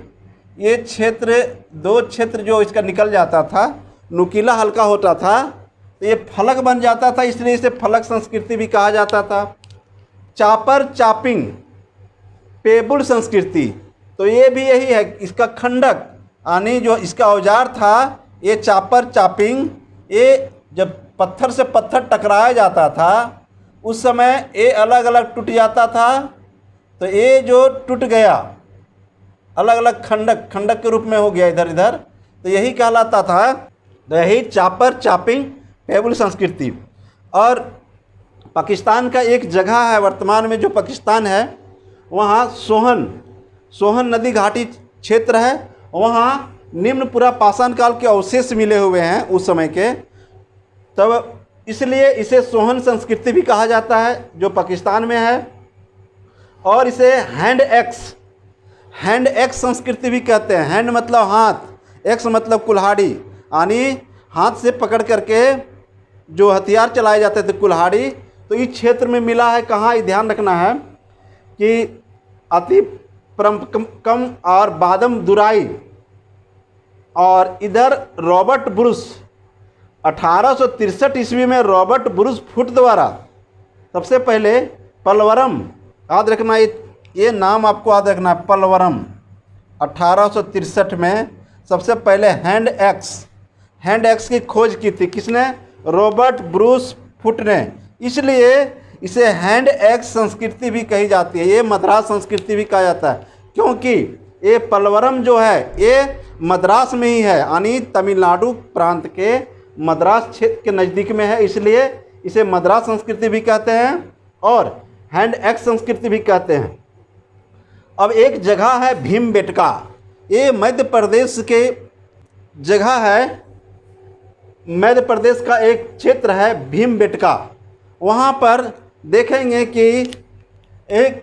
2 क्षेत्र जो इसका निकल जाता था, नुकीला हल्का होता था, तो ये फलक बन जाता था, इसलिए इसे फलक संस्कृति भी कहा जाता था। चापर चापिंग पेबुल संस्कृति, तो ये भी यही है, इसका खंडक यानी जो इसका औजार था ये चापर चापिंग, ये जब पत्थर से पत्थर टकराया जाता था उस समय ये अलग अलग टूट जाता था। तो ये जो टूट गया अलग अलग खंडक के रूप में हो गया इधर इधर, तो यही कहलाता था। तो यही चापर चापिंग पेबुल संस्कृति। और पाकिस्तान का एक जगह है वर्तमान में, जो पाकिस्तान है वहाँ सोहन नदी घाटी क्षेत्र है, वहाँ निम्न पूरा पाषाण काल के अवशेष मिले हुए हैं उस समय के। तब इसलिए इसे सोहन संस्कृति भी कहा जाता है जो पाकिस्तान में है। और इसे हैंड एक्स संस्कृति भी कहते हैं। हैंड मतलब हाथ, एक्स मतलब कुल्हाड़ी, यानी हाथ से पकड़ करके जो हथियार चलाए जाते थे कुल्हाड़ी, तो इस क्षेत्र में मिला है। कहाँ, ये ध्यान रखना है कि अति कम और बादम दुराई। और इधर रॉबर्ट ब्रूस 1863 ईस्वी में रॉबर्ट ब्रूस फुट द्वारा सबसे पहले पलवरम, याद रखना ये नाम आपको याद रखना है, पलवरम 1863 में सबसे पहले हैंड एक्स की खोज की थी। किसने? रॉबर्ट ब्रूस फुट ने। इसलिए इसे हैंड एक्स संस्कृति भी कही जाती है। ये मद्रास संस्कृति भी कहा जाता है, क्योंकि ये पलवरम जो है ये मद्रास में ही है, यानी तमिलनाडु प्रांत के मद्रास क्षेत्र के नज़दीक में है, इसलिए इसे मद्रास संस्कृति भी कहते हैं और हैंड एक्स संस्कृति भी कहते हैं। अब एक जगह है भीमबेटका, ये मध्य प्रदेश के जगह है, मध्य प्रदेश का एक क्षेत्र है भीमबेटका। वहाँ पर देखेंगे कि एक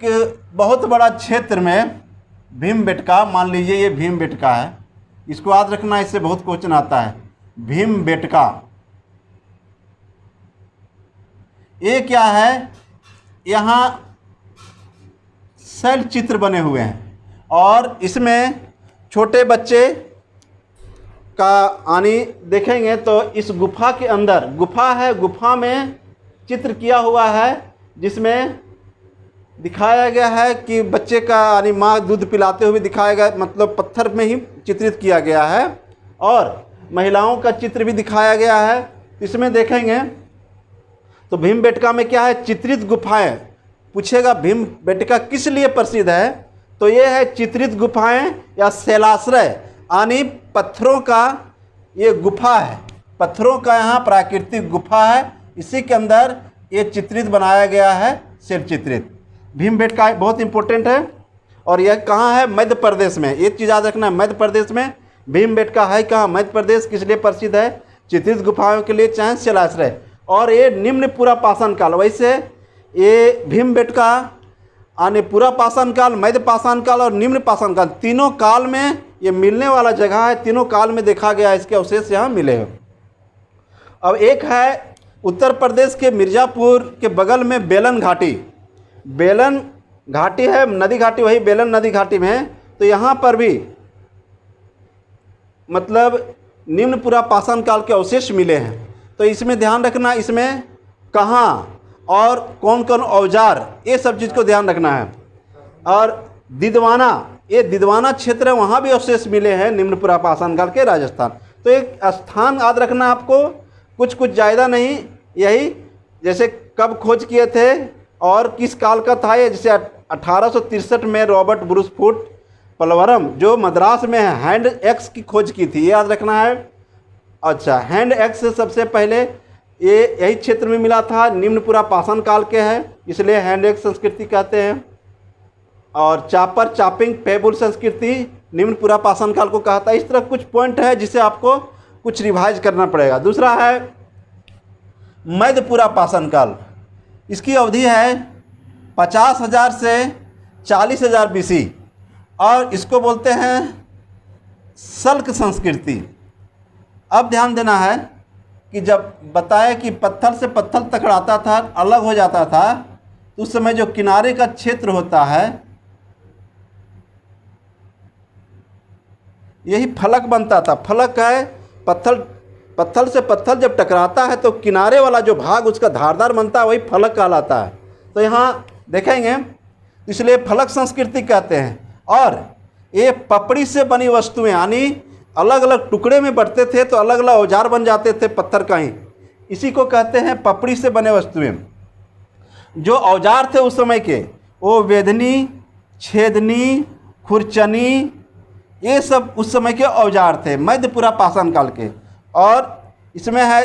बहुत बड़ा क्षेत्र में भीमबेटका, मान लीजिए ये भीमबेटका है, इसको याद रखना, इससे बहुत क्वेश्चन आता है। भीमबेटका ये क्या है? यहाँ शैल चित्र बने हुए हैं और इसमें छोटे बच्चे का यानी देखेंगे तो इस गुफा के अंदर गुफा है, गुफा में चित्र किया हुआ है जिसमें दिखाया गया है कि बच्चे का यानी माँ दूध पिलाते हुए दिखाया गया, मतलब पत्थर में ही चित्रित किया गया है। और महिलाओं का चित्र भी दिखाया गया है। इसमें देखेंगे तो भीमबेटका में क्या है, चित्रित गुफाएं। पूछेगा भीमबेटका किस लिए प्रसिद्ध है, तो ये है चित्रित गुफाएं या शैलाश्रय, यानी पत्थरों का ये गुफा है, पत्थरों का यहाँ प्राकृतिक गुफा है, इसी के अंदर ये चित्रित बनाया गया है, शिव चित्रित। भीमबेटका बहुत इंपॉर्टेंट है। और यह कहाँ है, मध्य प्रदेश में। एक चीज़ याद रखना है, मध्य प्रदेश में भीमबेटका है कहाँ, मध्य प्रदेश। किस लिए प्रसिद्ध है, चित्रित गुफाओं के लिए, चाहे शैलाश्रय। और ये निम्न पुरापाषाण काल, वैसे ये भीमबेटका यानी पुरापाषाण काल, मध्य पाषाण काल और निम्न पाषाण काल, तीनों काल में ये मिलने वाला जगह है। तीनों काल में देखा गया, इसके अवशेष यहाँ मिले हैं। अब एक है उत्तर प्रदेश के मिर्ज़ापुर के बगल में बेलन घाटी। बेलन घाटी है, नदी घाटी, वही बेलन नदी घाटी में है। तो यहाँ पर भी मतलब निम्न पुरापाषाण काल के अवशेष मिले हैं। तो इसमें ध्यान रखना, इसमें कहाँ और कौन कौन औजार, ये सब चीज़ को ध्यान रखना है। और दिदवाना, ये दिदवाना क्षेत्र है, वहाँ भी अवशेष मिले हैं निम्न पुरापाषाण काल के, राजस्थान। तो एक स्थान याद रखना आपको, कुछ ज़्यादा नहीं, यही जैसे कब खोज किए थे और किस काल का था ये। जैसे 1863 में रॉबर्ट ब्रूस फुट पलवरम जो मद्रास में है, हैंड एक्स की खोज की थी, ये याद रखना है। अच्छा, हैंड एक्स से सबसे पहले ये यही क्षेत्र में मिला था, निम्न पुरापाषाण काल के हैं, इसलिए हैंड एक्स संस्कृति कहते हैं। और चापर चापिंग पेबुल संस्कृति निम्न पुरापाषाण काल को कहा था। इस तरह कुछ पॉइंट है जिसे आपको कुछ रिवाइज करना पड़ेगा। दूसरा है मध्य पुरापाषाण काल, इसकी अवधि है 50,000 से 40,000 BC और इसको बोलते हैं शल्क संस्कृति। अब ध्यान देना है कि जब बताया कि पत्थर से पत्थर टकराता था, अलग हो जाता था, तो उस समय जो किनारे का क्षेत्र होता है, यही फलक बनता था। फलक है, पत्थर से पत्थर जब टकराता है तो किनारे वाला जो भाग उसका धारदार बनता है, वही फलक कहलाता है। तो यहाँ देखेंगे, इसलिए फलक संस्कृति कहते हैं। और ये पपड़ी से बनी वस्तुएं, यानी अलग अलग टुकड़े में बढ़ते थे तो अलग अलग औजार बन जाते थे पत्थर का ही, इसी को कहते हैं पपड़ी से बने वस्तुएं। जो औजार थे उस समय के, वो वेदनी, छेदनी, खुरचनी, ये सब उस समय के औजार थे, मध्य पुरापाषाण काल के। और इसमें है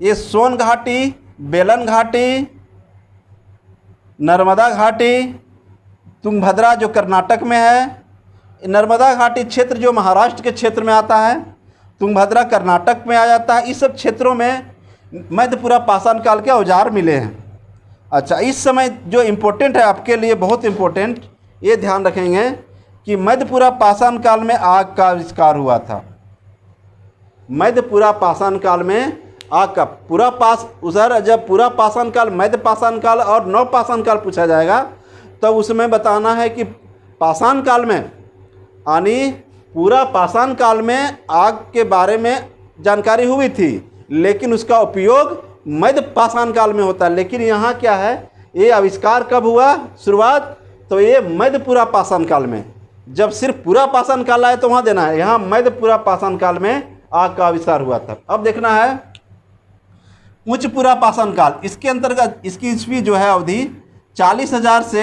ये सोन घाटी, बेलन घाटी, नर्मदा घाटी, तुंगभद्रा जो कर्नाटक में है, नर्मदा घाटी क्षेत्र जो महाराष्ट्र के क्षेत्र में आता है, तुंगभद्रा कर्नाटक में आ जाता है। इस सब क्षेत्रों में मध्य पुरापाषाण काल के औजार मिले हैं। अच्छा, इस समय जो इम्पोर्टेंट है आपके लिए, बहुत इम्पोर्टेंट, ये ध्यान रखेंगे कि मध्य पुरापाषाण काल में आग का आविष्कार हुआ था। मध्य पुरापाषाण काल में आग का उधर जब पुरापाषाण काल, मध्य पाषाण काल और नवपाषाण काल पूछा जाएगा तो उसमें बताना है कि पाषाण काल में, यानी पुरापाषाण काल में आग के बारे में जानकारी हुई थी, लेकिन उसका उपयोग मध्य पाषाण काल में होता है। लेकिन यहाँ क्या है, ये आविष्कार कब हुआ शुरुआत, तो ये मध्य पुरापाषाण काल में। जब सिर्फ पुरापाषाण काल आए तो वहाँ देना है, यहाँ मध्य पुरापाषाण काल में आग का आविष्कार हुआ था। अब देखना है उच्च पुरापाषाण काल, इसके अंतर्गत इसकी ईस्वी जो है अवधि 40,000 से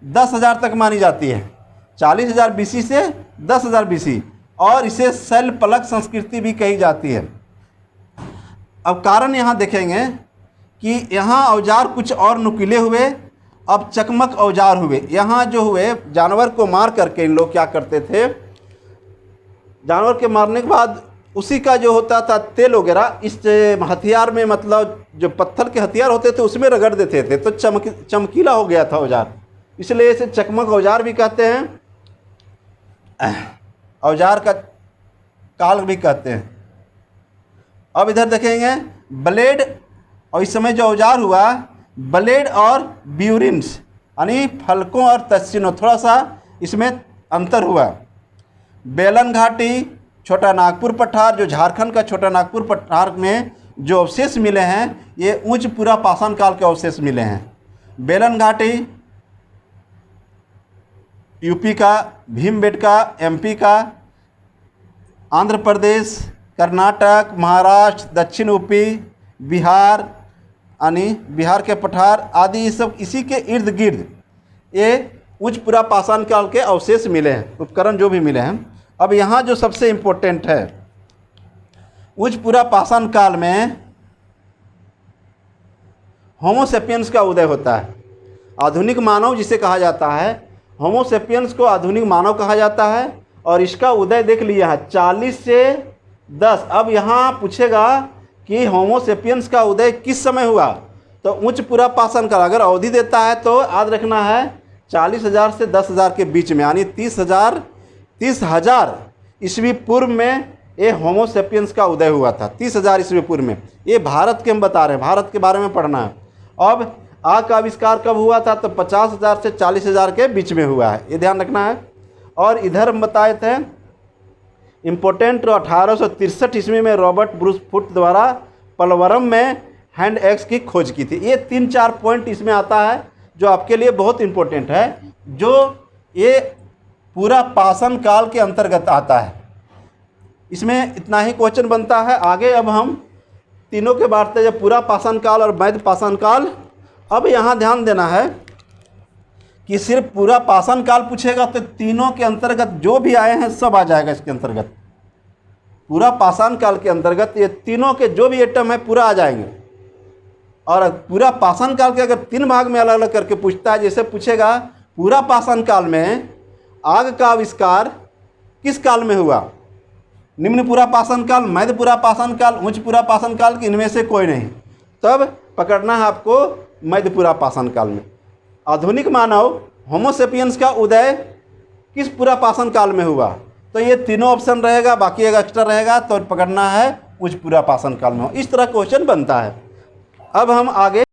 10,000 तक मानी जाती है। 40,000 BC से 10,000 BC, और इसे शैल पलक संस्कृति भी कही जाती है। अब कारण यहाँ देखेंगे कि यहाँ औजार कुछ और नुकीले हुए, अब चकमक औजार हुए। यहाँ जो हुए, जानवर को मार करके इन लोग क्या करते थे, जानवर के मारने के बाद उसी का जो होता था तेल वगैरह इस हथियार में, मतलब जो पत्थर के हथियार होते थे उसमें रगड़ देते थे, तो चमकीला हो गया था औजार, इसलिए इसे चकमक औजार भी कहते हैं, औजार का काल भी कहते हैं। अब इधर देखेंगे ब्लेड, और इस समय जो औजार हुआ ब्लेड और ब्यूरिन्स, यानी फलकों और तस्सीनों, थोड़ा सा इसमें अंतर हुआ। बेलन घाटी, छोटा नागपुर पठार, जो झारखंड का छोटा नागपुर पठार में जो अवशेष मिले हैं, ये उच्च पुरापाषाण काल के अवशेष मिले हैं। बेलन घाटी यूपी का, भीमबेटका MP का, आंध्र प्रदेश, कर्नाटक, महाराष्ट्र, दक्षिण यूपी, बिहार, यानी बिहार के पठार आदि, ये सब इसी के इर्द गिर्द ये उच्च पुरा पाषाण काल के अवशेष मिले हैं, उपकरण जो भी मिले हैं। अब यहाँ जो सबसे इम्पोर्टेंट है, उच्च पुरा पाषाण काल में होमो सेपियंस का उदय होता है। आधुनिक मानव जिसे कहा जाता है, होमो सेपियंस को आधुनिक मानव कहा जाता है। और इसका उदय देख लिया है 40 से 10। अब यहाँ पूछेगा कि होमो सेपियंस का उदय किस समय हुआ, तो उच्च पुरा पाषाण काल अगर अवधि देता है तो याद रखना है 40,000 से 10,000 के बीच में, यानी 30,000 ईस्वी पूर्व में ये होमो सेपियंस का उदय हुआ था। 30,000 ईस्वी पूर्व में। ये भारत के हम बता रहे हैं, भारत के बारे में पढ़ना है। अब आग का आविष्कार कब हुआ था, तो 50,000 से 40,000 के बीच में हुआ है, ये ध्यान रखना है। और इधर हम बताए थे इम्पोर्टेंट 1863 ईस्वी में रॉबर्ट ब्रूस फुट द्वारा पलवरम में हैंड एक्स की खोज की थी। ये 3-4 पॉइंट इसमें आता है जो आपके लिए बहुत इम्पोर्टेंट है, जो ये पूरा पाषाण काल के अंतर्गत आता है। इसमें इतना ही क्वेश्चन बनता है। आगे अब हम तीनों के बांटते हैं, जब पूरा पाषाण काल और मध्य पाषाण काल। अब यहाँ ध्यान देना है कि सिर्फ पूरा पाषाण काल पूछेगा तो तीनों के अंतर्गत जो भी आए हैं सब आ जाएगा इसके अंतर्गत। पूरा पाषाण काल के अंतर्गत ये तीनों के जो भी एटम है पूरा आ जाएंगे। और पूरा पाषाण काल के अगर 3 भाग में अलग अलग करके पूछता है, जैसे पूछेगा पूरा पाषाण काल में आग का आविष्कार किस काल में हुआ, निम्न पूरा पाषाण काल, मध्य पूरा पाषाण काल, उच्च पूरा पाषाण काल की इनमें से कोई नहीं, तब पकड़ना है आपको मध्य पूरा पाषाण काल में। आधुनिक मानव होमो सेपियंस का उदय किस पूरा पाषाण काल में हुआ, तो ये तीनों ऑप्शन रहेगा, बाकी एक एक्स्ट्रा रहेगा, तो पकड़ना है उच्च पूरा पाषाण काल में। इस तरह क्वेश्चन बनता है। अब हम आगे